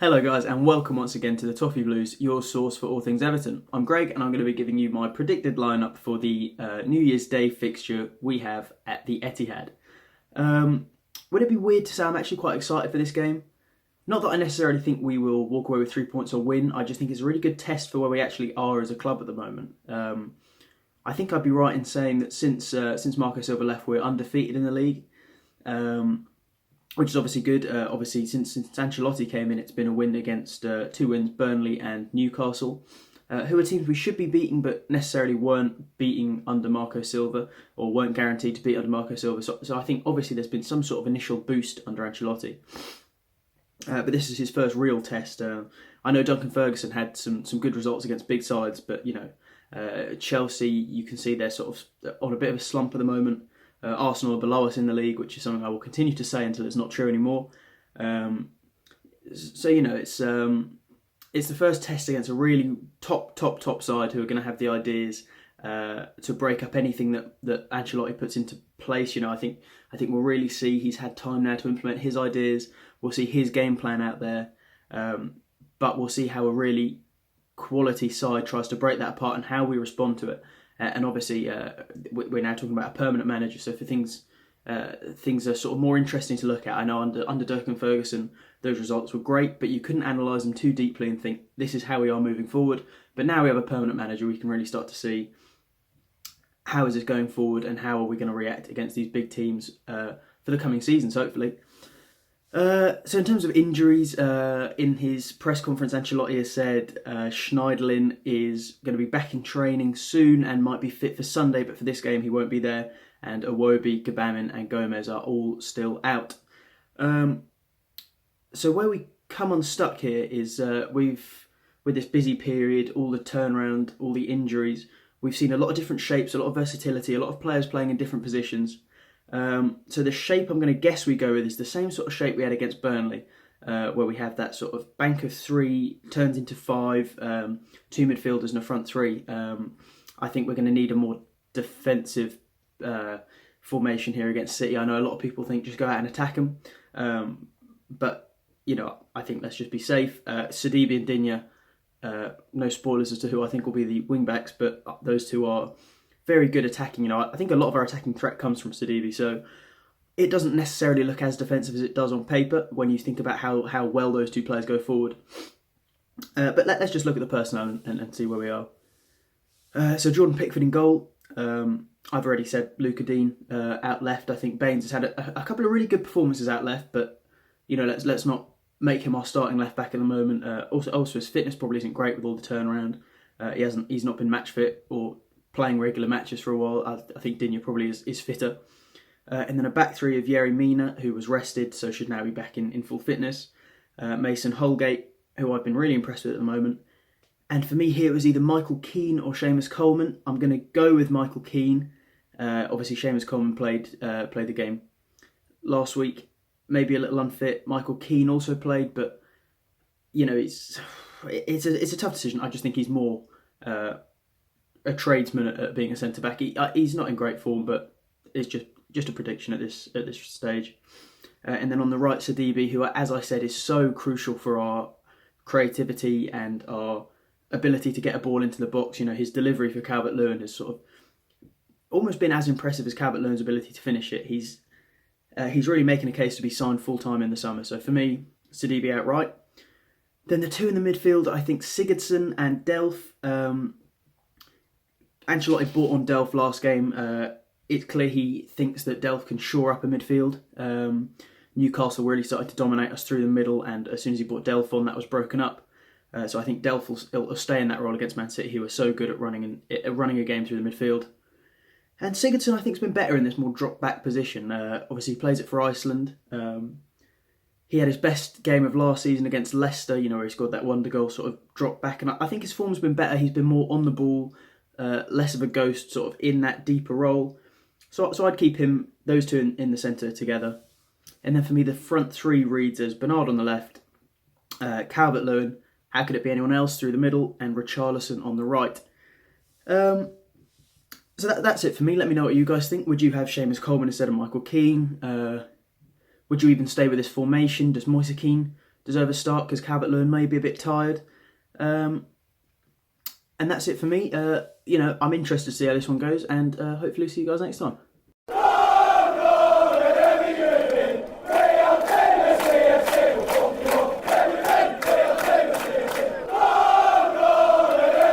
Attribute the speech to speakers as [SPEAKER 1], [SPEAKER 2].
[SPEAKER 1] Hello guys and welcome once again to the Toffee Blues, your source for all things Everton. I'm Greg and I'm going to be giving you my predicted lineup for the New Year's Day fixture we have at the Etihad. Would it be weird to say I'm actually quite excited for this game? Not that I necessarily think we will walk away with 3 points or win, I just think it's a really good test for where we actually are as a club at the moment. I think I'd be right in saying that since Marco Silva left we're undefeated in the league. Which is obviously good. Obviously, since Ancelotti came in, it's been a win against 2 wins, Burnley and Newcastle, who are teams we should be beating but necessarily weren't beating under Marco Silva, or weren't guaranteed to beat under Marco Silva. So I think obviously there's been some sort of initial boost under Ancelotti. But this is his first real test. I know Duncan Ferguson had some good results against big sides, but Chelsea, you can see they're sort of on a bit of a slump at the moment. Arsenal are below us in the league, which is something I will continue to say until it's not true anymore. It's the first test against a really top side who are going to have the ideas to break up anything that Ancelotti puts into place. I think we'll really see he's had time now to implement his ideas. We'll see his game plan out there, but we'll see how a really quality side tries to break that apart and how we respond to it. And obviously, we're now talking about a permanent manager, so for things are sort of more interesting to look at. I know under Duncan Ferguson, those results were great, but you couldn't analyse them too deeply and think, this is how we are moving forward. But now we have a permanent manager, we can really start to see how is this going forward and how are we going to react against these big teams for the coming seasons, hopefully. So in terms of injuries, in his press conference, Ancelotti has said Schneiderlin is going to be back in training soon and might be fit for Sunday, but for this game he won't be there. And Iwobi, Gbamin and Gomez are all still out. So where we come unstuck here is with this busy period, all the turnaround, all the injuries, we've seen a lot of different shapes, a lot of versatility, a lot of players playing in different positions. So the shape I'm going to guess we go with is the same sort of shape we had against Burnley, where we have that sort of bank of 3 turns into 5, 2 midfielders and a front 3. I think we're going to need a more defensive formation here against City. I know a lot of people think just go out and attack them, but I think let's just be safe. Sidibe and Digne, no spoilers as to who I think will be the wing backs, but those two are very good attacking. I think a lot of our attacking threat comes from Sidibe, so it doesn't necessarily look as defensive as it does on paper when you think about how well those two players go forward. But let's just look at the personnel and see where we are. So Jordan Pickford in goal. I've already said Luca Dean out left. I think Baines has had a couple of really good performances out left, but let's not make him our starting left back at the moment. Also his fitness probably isn't great with all the turnaround. He's not been match fit or playing regular matches for a while. I think Digne probably is fitter. And then a back 3 of Yerry Mina, who was rested, so should now be back in full fitness. Mason Holgate, who I've been really impressed with at the moment. And for me here, it was either Michael Keane or Seamus Coleman. I'm going to go with Michael Keane. Obviously, Seamus Coleman played the game last week. Maybe a little unfit. Michael Keane also played, but it's a tough decision. I just think he's more a tradesman at being a centre back. He's not in great form, but it's just a prediction at this stage. And then on the right, Sidibe, who, as I said, is so crucial for our creativity and our ability to get a ball into the box. His delivery for Calvert-Lewin has sort of almost been as impressive as Calvert-Lewin's ability to finish it. He's really making a case to be signed full-time in the summer. So for me, Sidibe outright. Then the 2 in the midfield, I think Sigurdsson and Delph. Ancelotti brought on Delph last game. It's clear he thinks that Delph can shore up a midfield. Newcastle really started to dominate us through the middle, and as soon as he brought Delph on, that was broken up. So I think Delph will stay in that role against Man City, who are so good at running a game through the midfield. And Sigurdsson, I think, has been better in this more drop-back position. Obviously, he plays it for Iceland. He had his best game of last season against Leicester, where he scored that wonder goal, sort of drop back. And I think his form's been better. He's been more on the ball, less of a ghost, sort of in that deeper role. So I'd keep those two in the centre together. And then for me, the front 3 reads as Bernard on the left, Calvert-Lewin, how could it be anyone else, through the middle, and Richarlison on the right. So that's it for me. Let me know what you guys think. Would you have Seamus Coleman instead of Michael Keane? Would you even stay with this formation? Does Moise Keane deserve a start because Calvert-Lewin may be a bit tired. And that's it for me. I'm interested to see how this one goes, and hopefully see you guys next time.